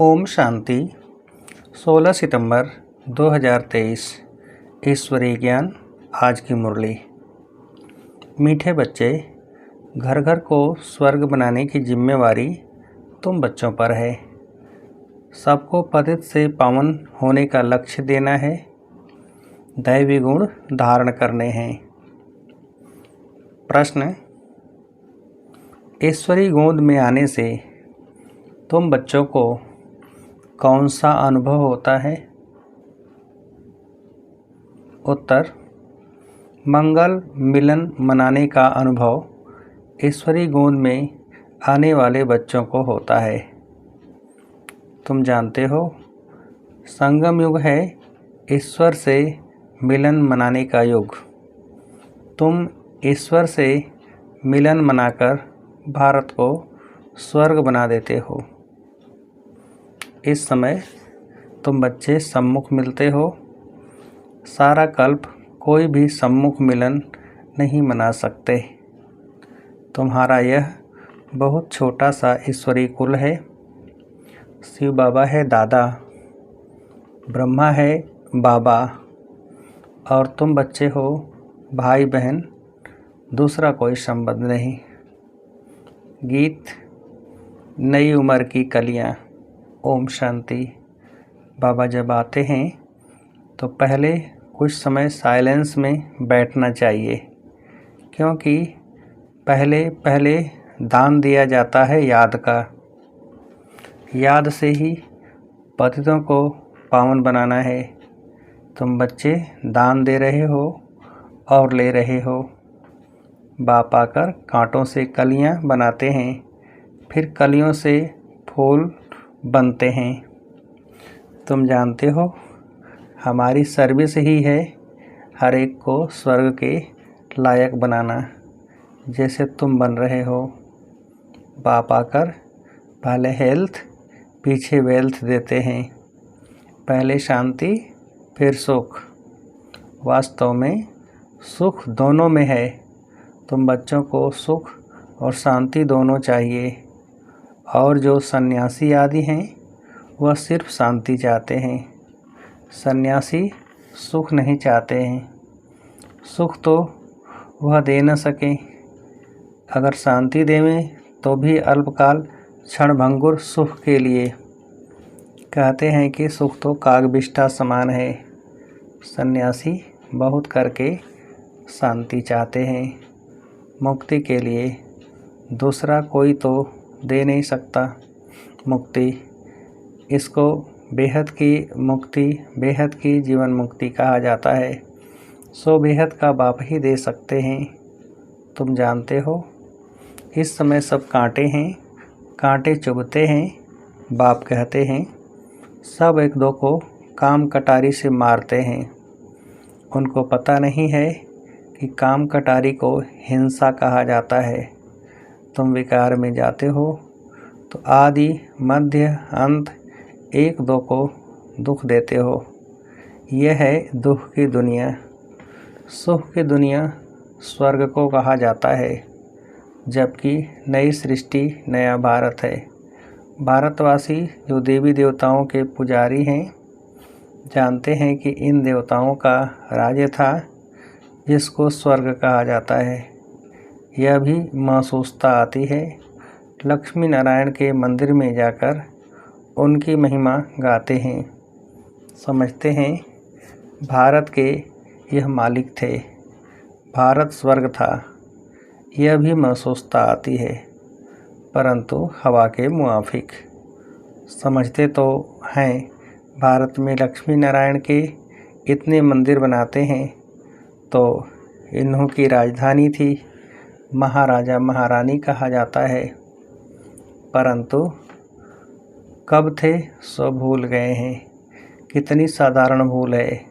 ओम शांति। 16 सितंबर 2023। ईश्वरीय ज्ञान आज की मुरली। मीठे बच्चे, घर घर को स्वर्ग बनाने की जिम्मेवारी तुम बच्चों पर है। सबको पतित से पावन होने का लक्ष्य देना है, दैवी गुण धारण करने हैं। प्रश्न: ईश्वरी गोद में आने से तुम बच्चों को कौन सा अनुभव होता है? उत्तर: मंगल मिलन मनाने का अनुभव ईश्वरी गोद में आने वाले बच्चों को होता है। तुम जानते हो, संगम युग है ईश्वर से मिलन मनाने का युग। तुम ईश्वर से मिलन मनाकर भारत को स्वर्ग बना देते हो। इस समय तुम बच्चे सम्मुख मिलते हो। सारा कल्प कोई भी सम्मुख मिलन नहीं मना सकते। तुम्हारा यह बहुत छोटा सा ईश्वरी कुल है। शिव बाबा है दादा, ब्रह्मा है बाबा, और तुम बच्चे हो भाई बहन, दूसरा कोई संबंध नहीं। गीत: नई उम्र की कलियां। ओम शांति। बाबा जब आते हैं तो पहले कुछ समय साइलेंस में बैठना चाहिए, क्योंकि पहले दान दिया जाता है याद का। याद से ही पतितों को पावन बनाना है। तुम बच्चे दान दे रहे हो और ले रहे हो। बाप आकर कांटों से कलियां बनाते हैं, फिर कलियों से फूल बनते हैं। तुम जानते हो, हमारी सर्विस ही है हर एक को स्वर्ग के लायक बनाना, जैसे तुम बन रहे हो। बाप आकर पहले हेल्थ पीछे वेल्थ देते हैं, पहले शांति फिर सुख। वास्तव में सुख दोनों में है। तुम बच्चों को सुख और शांति दोनों चाहिए, और जो सन्यासी आदि हैं वह सिर्फ शांति चाहते हैं। सन्यासी सुख नहीं चाहते हैं। सुख तो वह दे न सके। अगर शांति देवें तो भी अल्पकाल क्षणभंगुर सुख के लिए। कहते हैं कि सुख तो कागबिष्ठा समान है। सन्यासी बहुत करके शांति चाहते हैं। मुक्ति के लिए दूसरा कोई तो दे नहीं सकता मुक्ति। इसको बेहद की मुक्ति, बेहद की जीवन मुक्ति कहा जाता है। सो बेहद का बाप ही दे सकते हैं। तुम जानते हो, इस समय सब कांटे हैं, कांटे चुभते हैं। बाप कहते हैं सब एक दो को काम कटारी से मारते हैं। उनको पता नहीं है कि काम कटारी को हिंसा कहा जाता है। तुम विकार में जाते हो तो आदि मध्य अंत एक दो को दुख देते हो। यह है दुख की दुनिया। सुख की दुनिया स्वर्ग को कहा जाता है, जबकि नई सृष्टि नया भारत है। भारतवासी जो देवी देवताओं के पुजारी हैं, जानते हैं कि इन देवताओं का राज्य था जिसको स्वर्ग कहा जाता है। यह भी महसूसता आती है। लक्ष्मी नारायण के मंदिर में जाकर उनकी महिमा गाते हैं। समझते हैं भारत के यह मालिक थे, भारत स्वर्ग था। यह भी महसूसता आती है, परंतु हवा के मुआफिक। समझते तो हैं भारत में लक्ष्मी नारायण के इतने मंदिर बनाते हैं तो इन्हों की राजधानी थी, महाराजा महारानी कहा जाता है। परंतु कब थे सो भूल गए हैं। कितनी साधारण भूल है,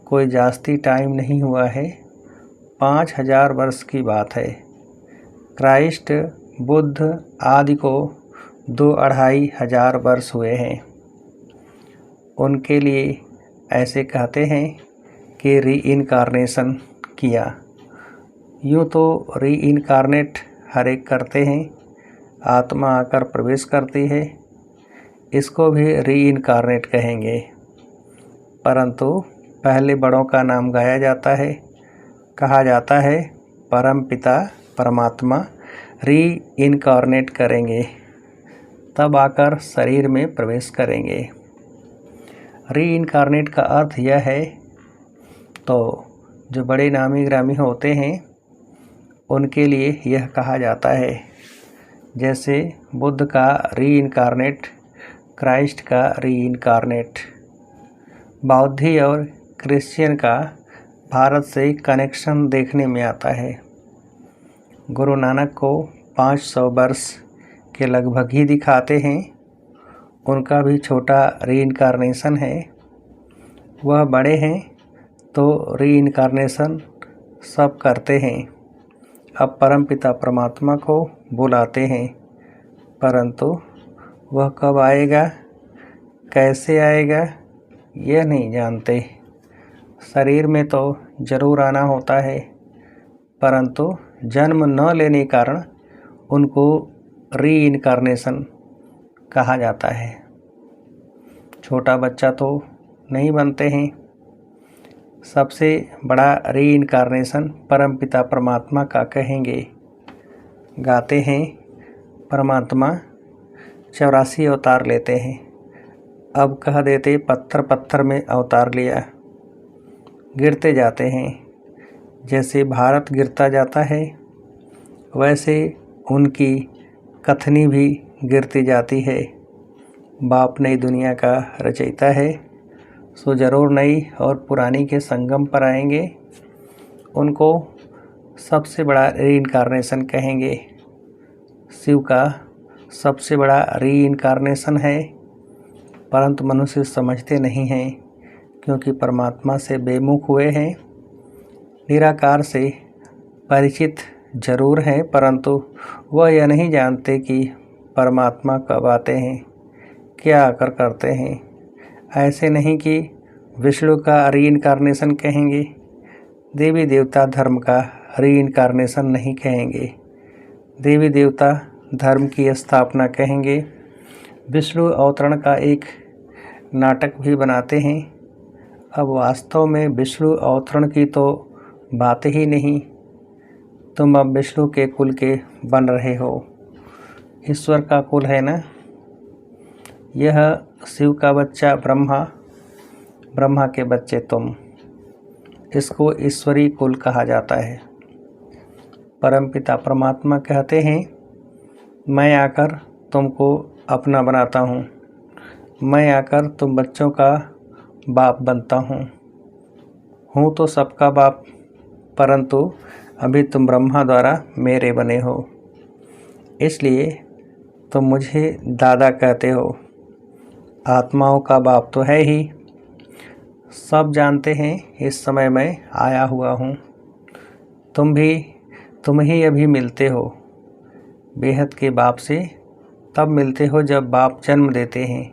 कोई जास्ती टाइम नहीं हुआ है। 5000 वर्ष की बात है। क्राइस्ट बुद्ध आदि को 2-2.5 हजार वर्ष हुए हैं। उनके लिए ऐसे कहते हैं कि रीइनकार्नेशन किया। यूँ तो रीइनकार्नेट हर एक करते हैं, आत्मा आकर प्रवेश करती है। इसको भी रीइनकार्नेट कहेंगे। परंतु पहले बड़ों का नाम गाया जाता है, कहा जाता है परम पिता परमात्मा रीइनकार्नेट करेंगे, तब आकर शरीर में प्रवेश करेंगे। रीइनकार्नेट का अर्थ यह है, तो जो बड़े नामी ग्रामी होते हैं उनके लिए यह कहा जाता है। जैसे बुद्ध का रीइनकार्नेट, क्राइस्ट का रीइनकार्नेट, बौद्धी और क्रिश्चियन का भारत से कनेक्शन देखने में आता है। गुरु नानक को 500 वर्ष के लगभग ही दिखाते हैं, उनका भी छोटा रीइनकार्नेशन है। वह बड़े हैं तो रीइनकार्नेशन सब करते हैं। अब परमपिता परमात्मा को बुलाते हैं, परंतु वह कब आएगा, कैसे आएगा, यह नहीं जानते। शरीर में तो जरूर आना होता है, परंतु जन्म न लेने कारण उनको रीइनकार्नेशन कहा जाता है। छोटा बच्चा तो नहीं बनते हैं। सबसे बड़ा रीइनकार्नेशन परमपिता परमात्मा का कहेंगे। गाते हैं परमात्मा 84 अवतार लेते हैं, अब कह देते पत्थर पत्थर में अवतार लिया। गिरते जाते हैं, जैसे भारत गिरता जाता है वैसे उनकी कथनी भी गिरती जाती है। बाप नई दुनिया का रचयिता है, सो जरूर नई और पुरानी के संगम पर आएंगे। उनको सबसे बड़ा रीइनकार्नेशन कहेंगे। शिव का सबसे बड़ा रीइनकार्नेशन है, परंतु मनुष्य समझते नहीं हैं, क्योंकि परमात्मा से बेमुख हुए हैं। निराकार से परिचित जरूर हैं, परंतु वह यह नहीं जानते कि परमात्मा कब आते हैं, क्या आकर करते हैं। ऐसे नहीं कि विष्णु का रीइनकार्नेशन कहेंगे, देवी देवता धर्म का रीइनकार्नेशन नहीं कहेंगे। देवी देवता धर्म की स्थापना कहेंगे। विष्णु अवतरण का एक नाटक भी बनाते हैं। अब वास्तव में विष्णु अवतरण की तो बात ही नहीं। तुम अब विष्णु के कुल के बन रहे हो, ईश्वर का कुल है ना। यह शिव का बच्चा ब्रह्मा, ब्रह्मा के बच्चे तुम, इसको ईश्वरी कुल कहा जाता है। परमपिता परमात्मा कहते हैं, मैं आकर तुमको अपना बनाता हूँ, मैं आकर तुम बच्चों का बाप बनता हूँ तो सबका बाप, परंतु अभी तुम ब्रह्मा द्वारा मेरे बने हो, इसलिए तुम मुझे दादा कहते हो। आत्माओं का बाप तो है ही। सब जानते हैं इस समय मैं आया हुआ हूँ। तुम ही अभी मिलते हो बेहद के बाप से, तब मिलते हो जब बाप जन्म देते हैं।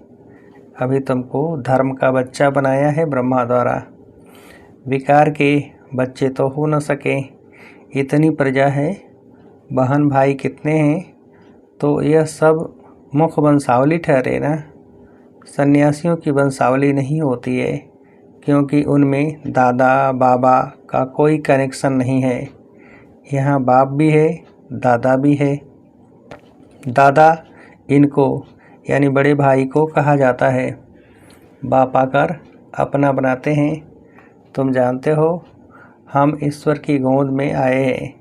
अभी तुमको धर्म का बच्चा बनाया है ब्रह्मा द्वारा। विकार के बच्चे तो हो न सके, इतनी प्रजा है, बहन भाई कितने हैं, तो यह सब मुख वंशावली ठहरे ना। सन्यासियों की वंशावली नहीं होती है, क्योंकि उनमें दादा बाबा का कोई कनेक्शन नहीं है। यहाँ बाप भी है, दादा भी है। दादा इनको यानी बड़े भाई को कहा जाता है। बाप आकर अपना बनाते हैं। तुम जानते हो हम ईश्वर की गोद में आए हैं।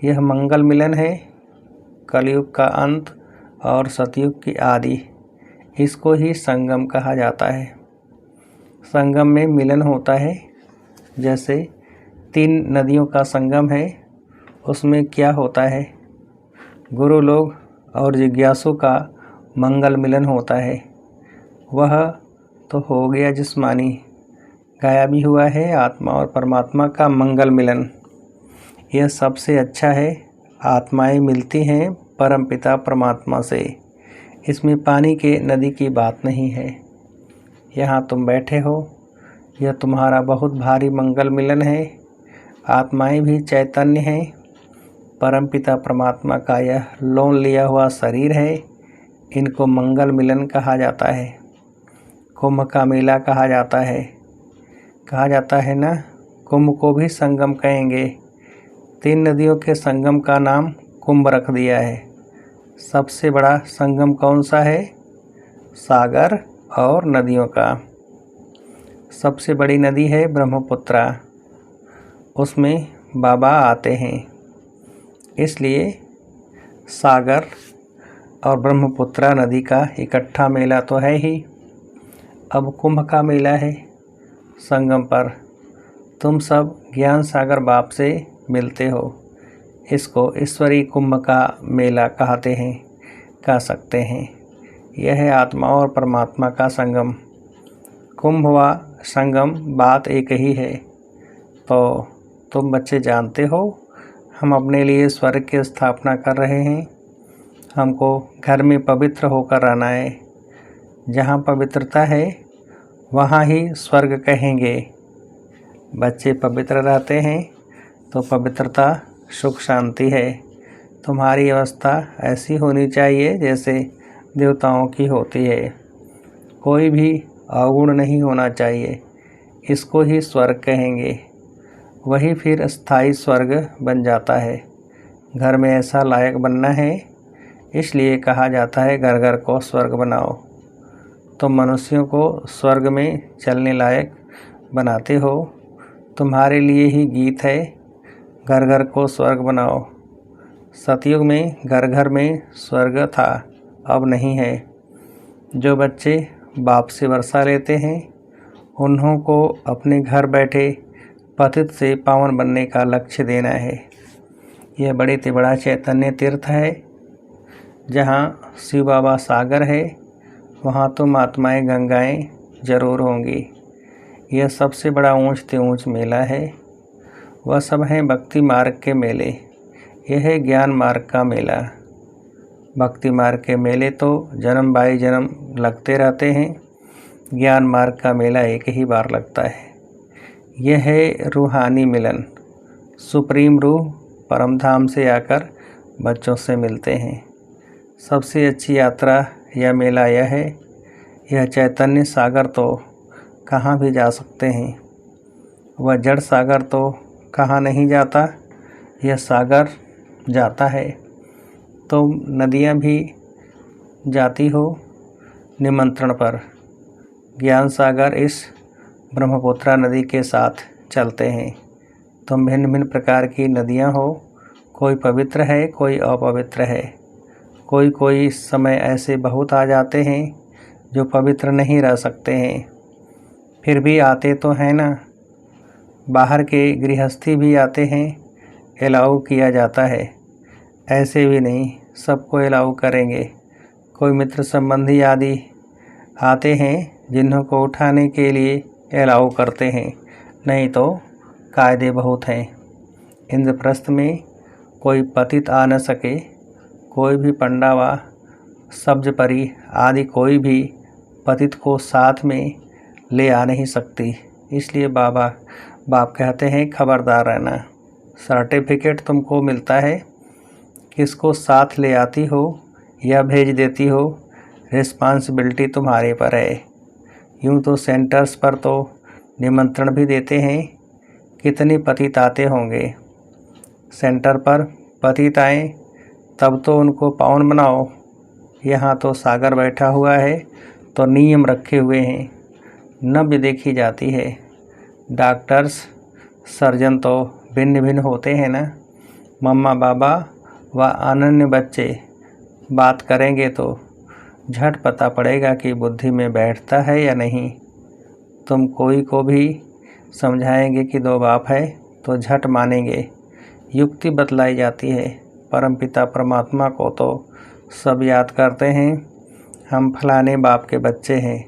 यह मंगल मिलन है, कलयुग का अंत और सतयुग की आदि। इसको ही संगम कहा जाता है। संगम में मिलन होता है, जैसे 3 नदियों का संगम है। उसमें क्या होता है, गुरु लोग और जिज्ञासु का मंगल मिलन होता है। वह तो हो गया जिस्मानी, गाया भी हुआ है आत्मा और परमात्मा का मंगल मिलन। यह सबसे अच्छा है। आत्माएं मिलती हैं परमपिता परमात्मा से। इसमें पानी के नदी की बात नहीं है। यहाँ तुम बैठे हो, यह तुम्हारा बहुत भारी मंगल मिलन है। आत्माएं भी चैतन्य हैं। परमपिता परमात्मा का यह लोन लिया हुआ शरीर है, इनको मंगल मिलन कहा जाता है, कुंभ का मेला कहा जाता है ना। कुंभ को भी संगम कहेंगे। 3 नदियों के संगम का नाम कुंभ रख दिया है। सबसे बड़ा संगम कौन सा है? सागर और नदियों का। सबसे बड़ी नदी है ब्रह्मपुत्रा, उसमें बाबा आते हैं, इसलिए सागर और ब्रह्मपुत्रा नदी का इकट्ठा मेला तो है ही। अब कुंभ का मेला है संगम पर। तुम सब ज्ञान सागर बाप से मिलते हो। इसको ईश्वरी कुंभ का मेला कह सकते हैं। यह है आत्मा और परमात्मा का संगम। कुंभ व संगम बात एक ही है। तो तुम बच्चे जानते हो, हम अपने लिए स्वर्ग की स्थापना कर रहे हैं। हमको घर में पवित्र होकर रहना है। जहाँ पवित्रता है वहाँ ही स्वर्ग कहेंगे। बच्चे पवित्र रहते हैं तो पवित्रता सुख शांति है। तुम्हारी अवस्था ऐसी होनी चाहिए जैसे देवताओं की होती है। कोई भी अवगुण नहीं होना चाहिए। इसको ही स्वर्ग कहेंगे। वही फिर स्थायी स्वर्ग बन जाता है। घर में ऐसा लायक बनना है, इसलिए कहा जाता है घर घर को स्वर्ग बनाओ। तुम मनुष्यों को स्वर्ग में चलने लायक बनाते हो। तुम्हारे लिए ही गीत है, घर घर को स्वर्ग बनाओ। सतयुग में घर घर में स्वर्ग था, अब नहीं है। जो बच्चे बाप से वर्षा लेते हैं, उन्हों को अपने घर बैठे पतित से पावन बनने का लक्ष्य देना है। यह बड़ी तिबड़ा चैतन्य तीर्थ है। जहाँ शिव बाबा सागर है, वहाँ तो आत्माएँ गंगाएँ जरूर होंगी। यह सबसे बड़ा ऊंच से ऊंच मेला है। वह सब हैं भक्ति मार्ग के मेले। यह है ज्ञान मार्ग का मेला। भक्ति मार्ग के मेले तो जन्म बाई जन्म लगते रहते हैं। ज्ञान मार्ग का मेला एक ही बार लगता है। यह है रूहानी मिलन। सुप्रीम रूह परम धाम से आकर बच्चों से मिलते हैं। सबसे अच्छी यात्रा या मेला यह है। यह चैतन्य सागर तो कहाँ भी जा सकते हैं। वह जड़ सागर तो कहाँ नहीं जाता, यह सागर जाता है। तो नदियाँ भी जाती हो निमंत्रण पर। ज्ञान सागर इस ब्रह्मपुत्रा नदी के साथ चलते हैं। तुम भिन्न भिन्न प्रकार की नदियाँ हो, कोई पवित्र है, कोई अपवित्र है। कोई समय ऐसे बहुत आ जाते हैं जो पवित्र नहीं रह सकते हैं, फिर भी आते तो हैं ना। बाहर के गृहस्थी भी आते हैं, अलाउ किया जाता है। ऐसे भी नहीं सबको अलाउ करेंगे। कोई मित्र संबंधी आदि आते हैं जिन्हों को उठाने के लिए अलाउ करते हैं, नहीं तो कायदे बहुत हैं। इंद्रप्रस्थ में कोई पतित आ न सके। कोई भी पंडा व सब्ज परी आदि कोई भी पतित को साथ में ले आ नहीं सकती। इसलिए बाप कहते हैं खबरदार रहना। सर्टिफिकेट तुमको मिलता है, किसको साथ ले आती हो या भेज देती हो, रिस्पांसिबिलिटी तुम्हारे पर है। यूँ तो सेंटर्स पर तो निमंत्रण भी देते हैं। कितने पतित आते होंगे। सेंटर पर पतित आए तब तो उनको पावन बनाओ। यहाँ तो सागर बैठा हुआ है तो नियम रखे हुए हैं, नब्ज देखी जाती है। डॉक्टर्स सर्जन तो भिन्न भिन्न होते हैं ना। मम्मा बाबा व अनन्य बच्चे बात करेंगे तो झट पता पड़ेगा कि बुद्धि में बैठता है या नहीं। तुम कोई को भी समझाएंगे कि 2 बाप है तो झट मानेंगे। युक्ति बतलाई जाती है। परमपिता परमात्मा को तो सब याद करते हैं, हम फलाने बाप के बच्चे हैं।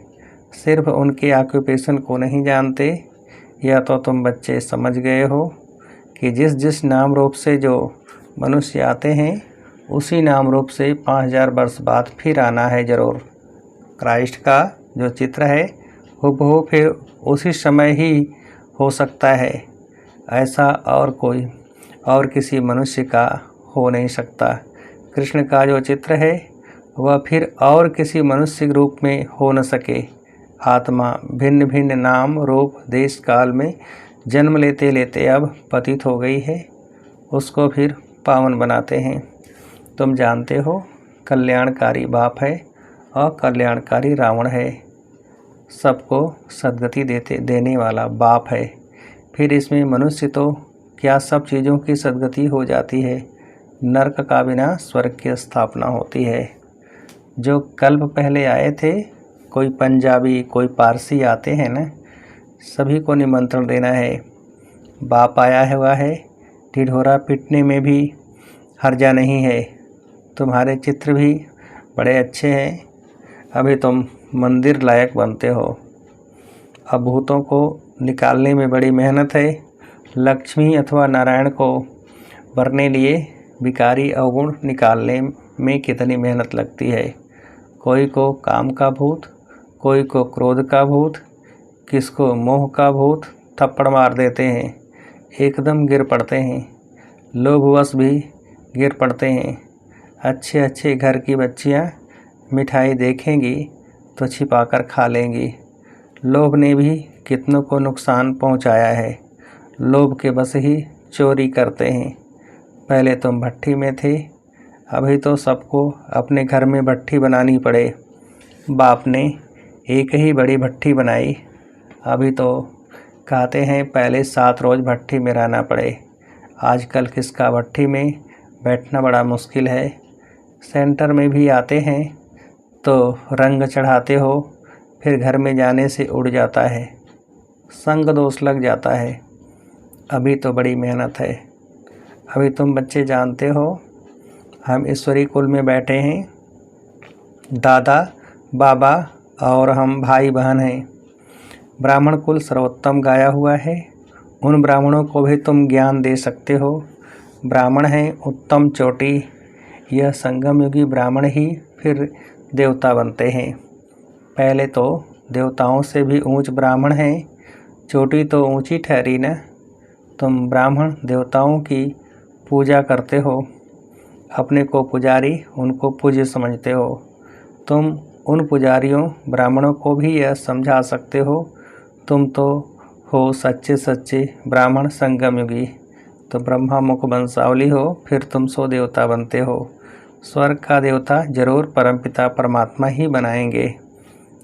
सिर्फ उनके ऑक्यूपेशन को नहीं जानते। या तो तुम बच्चे समझ गए हो कि जिस नाम रूप से जो मनुष्य आते हैं उसी नाम रूप से 5000 वर्ष बाद फिर आना है जरूर। क्राइस्ट का जो चित्र है हूबहू फिर उसी समय ही हो सकता है। ऐसा और किसी मनुष्य का हो नहीं सकता। कृष्ण का जो चित्र है वह फिर और किसी मनुष्य रूप में हो न सके। आत्मा भिन्न भिन्न नाम रूप देश काल में जन्म लेते लेते अब पतित हो गई है, उसको फिर पावन बनाते हैं। तुम जानते हो कल्याणकारी बाप है और कल्याणकारी रावण है। सबको सद्गति देने वाला बाप है। फिर इसमें मनुष्य तो क्या सब चीज़ों की सद्गति हो जाती है। नरक का बिना स्वर्ग की स्थापना होती है। जो कल्प पहले आए थे, कोई पंजाबी कोई पारसी आते हैं ना, सभी को निमंत्रण देना है। बाप आया हुआ है, ढिढोरा पीटने में भी हर्जा नहीं है। तुम्हारे चित्र भी बड़े अच्छे हैं, अभी तुम मंदिर लायक बनते हो। अब भूतों को निकालने में बड़ी मेहनत है। लक्ष्मी अथवा नारायण को भरने लिए विकारी अवगुण निकालने में कितनी मेहनत लगती है। कोई को काम का भूत, कोई को क्रोध का भूत, किसको मोह का भूत थप्पड़ मार देते हैं, एकदम गिर पड़ते हैं। लोभवश भी गिर पड़ते हैं। अच्छे अच्छे घर की बच्चियां मिठाई देखेंगी तो छिपाकर खा लेंगी। लोभ ने भी कितनों को नुकसान पहुंचाया है। लोभ के बस ही चोरी करते हैं। पहले तुम भट्ठी में थे, अभी तो सबको अपने घर में भट्ठी बनानी पड़े। बाप ने एक ही बड़ी भट्ठी बनाई। अभी तो कहते हैं पहले 7 रोज़ भट्ठी में रहना पड़े। आजकल किसका भट्ठी में बैठना बड़ा मुश्किल है। सेंटर में भी आते हैं तो रंग चढ़ाते हो, फिर घर में जाने से उड़ जाता है, संग दोष लग जाता है। अभी तो बड़ी मेहनत है। अभी तुम बच्चे जानते हो हम ईश्वरी कुल में बैठे हैं। दादा बाबा और हम भाई बहन हैं। ब्राह्मण कुल सर्वोत्तम गाया हुआ है। उन ब्राह्मणों को भी तुम ज्ञान दे सकते हो। ब्राह्मण हैं उत्तम चोटी। यह संगम युगी ब्राह्मण ही फिर देवता बनते हैं। पहले तो देवताओं से भी ऊंच ब्राह्मण हैं। चोटी तो ऊंची ठहरी न। तुम ब्राह्मण देवताओं की पूजा करते हो, अपने को पुजारी उनको पूज्य समझते हो। तुम उन पुजारियों ब्राह्मणों को भी यह समझा सकते हो तुम तो हो सच्चे सच्चे ब्राह्मण संगम युगी। तो ब्रह्मा मुख वंशावली हो, फिर तुम 100 देवता बनते हो। स्वर्ग का देवता जरूर परमपिता परमात्मा ही बनाएंगे।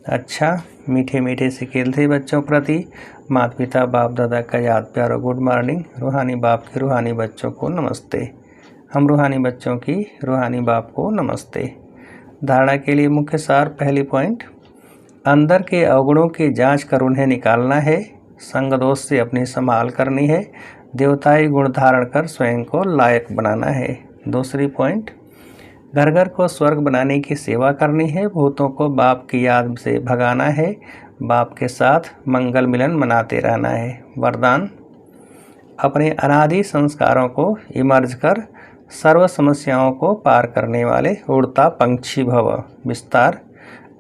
अच्छा, मीठे मीठे से खेलते बच्चों प्रति माता पिता बाप दादा का याद प्यार और गुड मॉर्निंग। रूहानी बाप के रूहानी बच्चों को नमस्ते। हम रूहानी बच्चों की रूहानी बाप को नमस्ते। धारणा के लिए मुख्य सार, पहली पॉइंट, अंदर के अवगुणों की जांच कर उन्हें निकालना है। संग दोष से अपनी संभाल करनी है। देवताई गुण धारण कर स्वयं को लायक बनाना है। दूसरी पॉइंट, घर घर को स्वर्ग बनाने की सेवा करनी है। भूतों को बाप की याद से भगाना है। बाप के साथ मंगल मिलन मनाते रहना है। वरदान, अपने अनादि संस्कारों को इमर्ज कर सर्व समस्याओं को पार करने वाले उड़ता पंछी भव। विस्तार,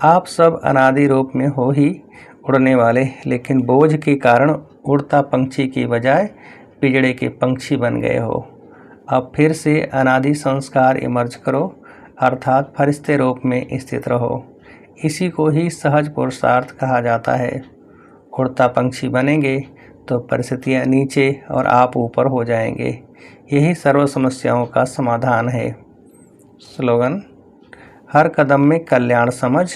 आप सब अनादि रूप में हो ही उड़ने वाले, लेकिन बोझ के कारण उड़ता पंछी की बजाय पिंजड़े के पंछी बन गए हो। अब फिर से अनादि संस्कार इमर्ज करो, अर्थात फरिश्ते रूप में स्थित रहो। इसी को ही सहज पुरुषार्थ कहा जाता है। उड़ता पंछी बनेंगे तो परिस्थितियाँ नीचे और आप ऊपर हो जाएंगे। यही सर्व समस्याओं का समाधान है। स्लोगन, हर कदम में कल्याण समझ,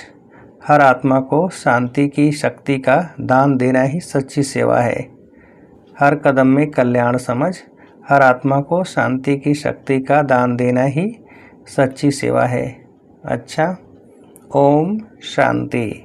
हर आत्मा को शांति की शक्ति का दान देना ही सच्ची सेवा है। हर कदम में कल्याण समझ, हर आत्मा को शांति की शक्ति का दान देना ही सच्ची सेवा है। अच्छा, ओम शांति।